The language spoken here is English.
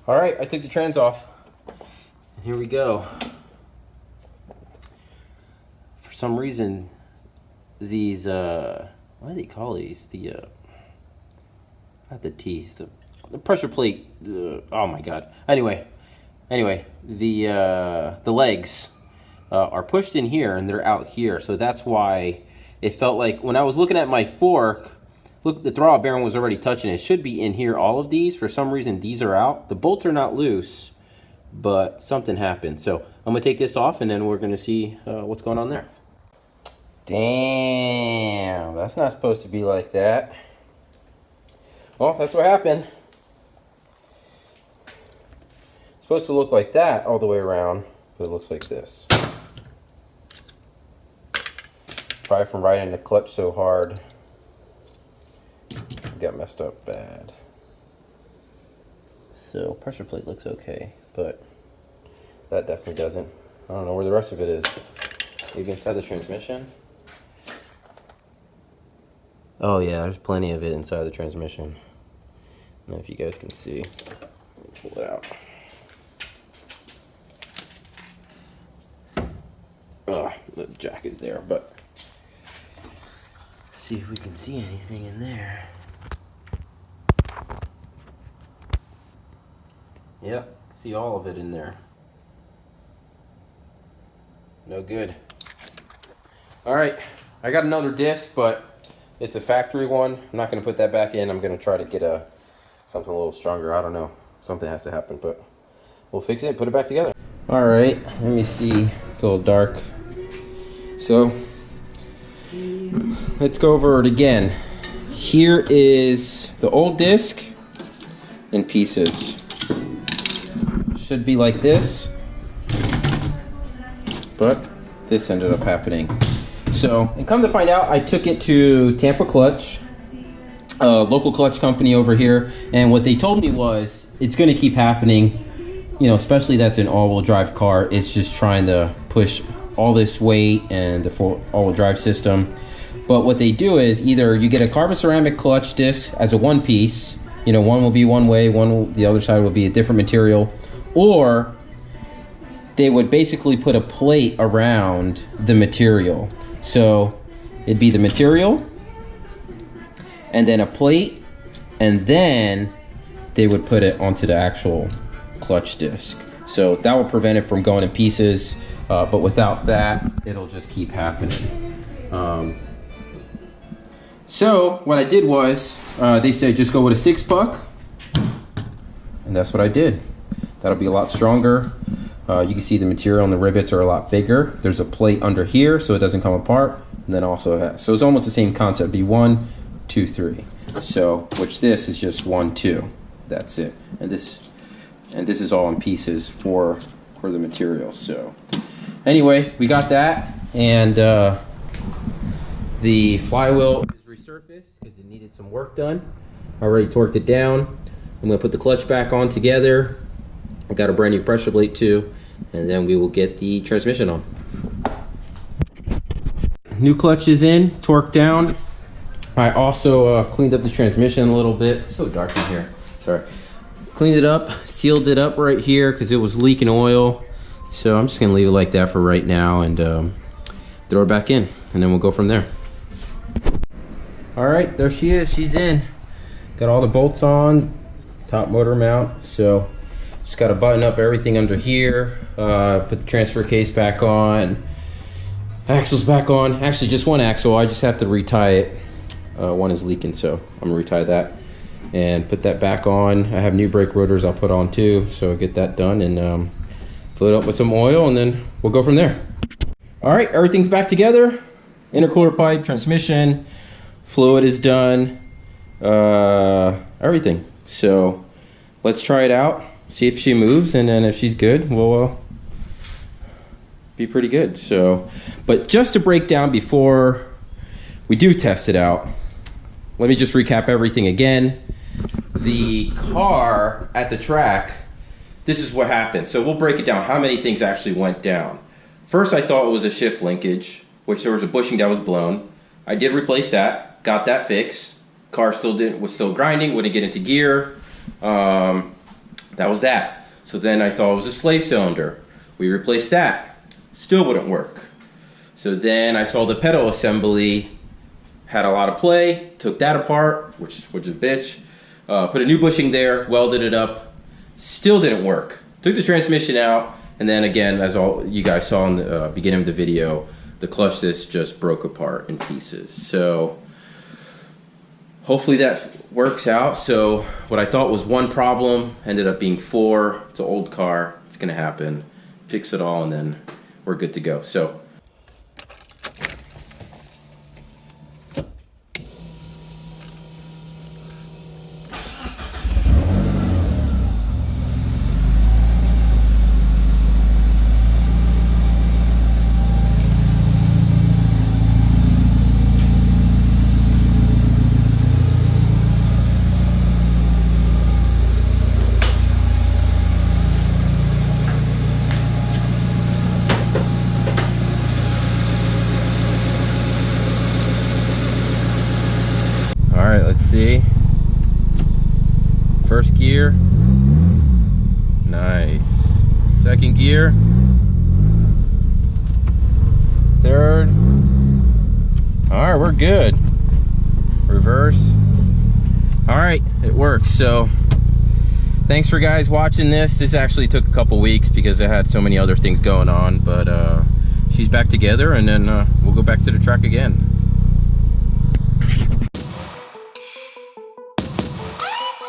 All right, I took the trans off. Here we go. For some reason, these, what do they call these? The, not the teeth, the pressure plate, oh my God. Anyway, the legs are pushed in here and they're out here. So that's why it felt like when I was looking at my fork, look, the throwout bearing was already touching it. It should be in here, all of these. For some reason, these are out. The bolts are not loose, but something happened. So I'm gonna take this off and then we're gonna see what's going on there. Damn, that's not supposed to be like that. Well, that's what happened. It's supposed to look like that all the way around, but it looks like this. Probably from riding the clutch so hard. Got messed up bad. So pressure plate looks okay, but that definitely doesn't. I don't know where the rest of it is. Maybe inside the transmission? Oh yeah, there's plenty of it inside the transmission. I don't know if you guys can see. Let me pull it out. Oh, the jack is there, but see if we can see anything in there. Yep, see all of it in there. No good. All right, I got another disc, but it's a factory one. I'm not gonna put that back in. I'm gonna try to get something a little stronger. I don't know. Something has to happen, but we'll fix it and put it back together. All right, let me see. It's a little dark. So let's go over it again. Here is the old disc in pieces. Should be like this, but this ended up happening. So, and come to find out, I took it to Tampa Clutch, a local clutch company over here, and what they told me was it's going to keep happening. You know, especially that's an all-wheel drive car. It's just trying to push all this weight and the all-wheel drive system. But what they do is either you get a carbon ceramic clutch disc as a one piece. You know, one will be one way, the other side will be a different material. Or they would basically put a plate around the material. So it'd be the material, and then a plate, and then they would put it onto the actual clutch disc. So that will prevent it from going in pieces, but without that, it'll just keep happening. So what I did was, they said just go with a 6-puck, and that's what I did. That'll be a lot stronger. You can see the material and the rivets are a lot bigger. There's a plate under here so it doesn't come apart. And then also so it's almost the same concept. Be 1, 2, 3. So which this is just 1, 2. That's it. And this is all in pieces for the material. So anyway, we got that, and the flywheel is resurfaced because it needed some work done. I already torqued it down. I'm gonna put the clutch back on together. I got a brand new pressure plate too, and then we will get the transmission on. New clutch is in, torqued down. I also cleaned up the transmission a little bit. It's so dark in here, sorry. Cleaned it up, sealed it up right here because it was leaking oil. So I'm just gonna leave it like that for right now and throw her back in, and then we'll go from there. All right, there she is, she's in. Got all the bolts on, top motor mount, so just got to button up everything under here, put the transfer case back on, axles back on. Actually, just one axle. I just have to retie it. One is leaking, so I'm gonna retie that and put that back on. I have new brake rotors I'll put on too, so I'll get that done and fill it up with some oil, and then we'll go from there. All right, everything's back together. Intercooler pipe, transmission, fluid is done, everything. So let's try it out. See if she moves, and then if she's good, we'll be pretty good. So, but just to break down before we do test it out, let me just recap everything again. The car at the track, this is what happened. So we'll break it down, how many things actually went down. First, I thought it was a shift linkage, which there was a bushing that was blown. I did replace that, got that fixed. Car was still grinding, wouldn't get into gear. That was that. So then I thought it was a slave cylinder. We replaced that. Still wouldn't work. So then I saw the pedal assembly had a lot of play, took that apart, which is a bitch. Put a new bushing there, welded it up. Still didn't work. Took the transmission out, and then again, as all you guys saw in the beginning of the video, the clutch disc just broke apart in pieces. So hopefully that works out. So what I thought was one problem ended up being four. It's an old car. It's gonna happen. Fix it all, and then we're good to go. So alright, let's see. First gear. Nice. Second gear. Third. Alright, we're good. Reverse. Alright, it works. So thanks for guys watching this. This actually took a couple weeks because I had so many other things going on, but she's back together, and then we'll go back to the track again.